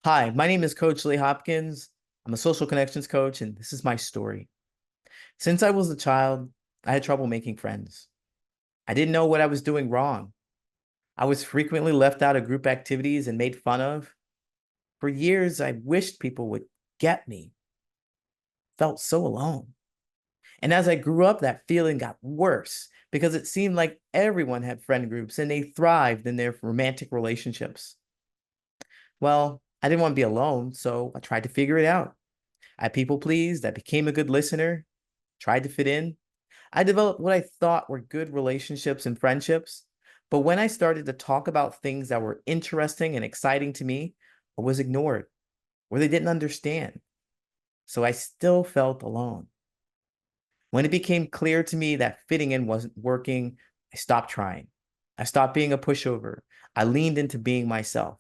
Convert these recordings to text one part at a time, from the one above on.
Hi, my name is Coach Lee Hopkins. I'm a social connections coach, and this is my story. Since I was a child, I had trouble making friends. I didn't know what I was doing wrong. I was frequently left out of group activities and made fun of. For years, I wished people would get me, felt so alone. And as I grew up, that feeling got worse because it seemed like everyone had friend groups and they thrived in their romantic relationships. Well, I didn't want to be alone, so I tried to figure it out. I people pleased, I became a good listener, tried to fit in. I developed what I thought were good relationships and friendships. But when I started to talk about things that were interesting and exciting to me, I was ignored or they didn't understand. So I still felt alone. When it became clear to me that fitting in wasn't working, I stopped trying. I stopped being a pushover. I leaned into being myself.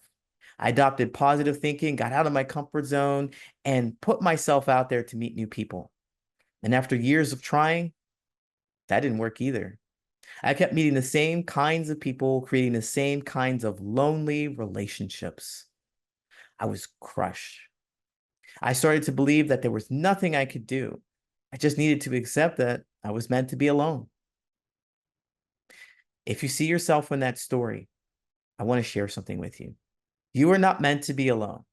I adopted positive thinking, got out of my comfort zone, and put myself out there to meet new people. And after years of trying, that didn't work either. I kept meeting the same kinds of people, creating the same kinds of lonely relationships. I was crushed. I started to believe that there was nothing I could do. I just needed to accept that I was meant to be alone. If you see yourself in that story, I want to share something with you. You are not meant to be alone.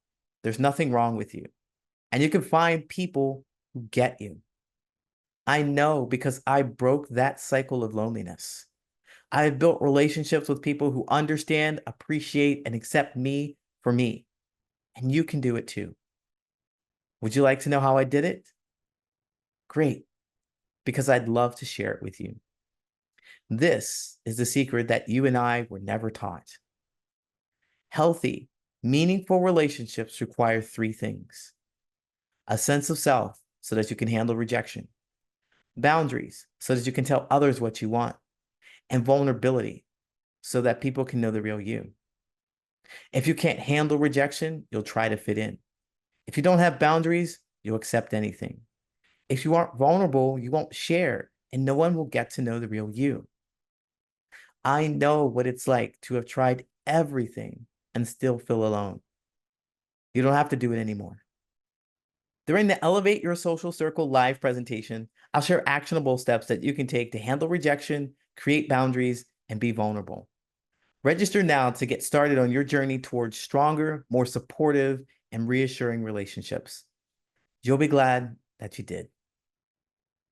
There's nothing wrong with you. And you can find people who get you. I know because I broke that cycle of loneliness. I have built relationships with people who understand, appreciate, and accept me for me. And you can do it too. Would you like to know how I did it? Great, because I'd love to share it with you. This is the secret that you and I were never taught. Healthy, meaningful relationships require three things: a sense of self so that you can handle rejection, boundaries so that you can tell others what you want, and vulnerability so that people can know the real you. If you can't handle rejection, you'll try to fit in. If you don't have boundaries, you'll accept anything. If you aren't vulnerable, you won't share, and no one will get to know the real you. I know what it's like to have tried everything and still feel alone. You don't have to do it anymore. During the Elevate Your Social Circle live presentation, I'll share actionable steps that you can take to handle rejection, create boundaries, and be vulnerable. Register now to get started on your journey towards stronger, more supportive, and reassuring relationships. You'll be glad that you did.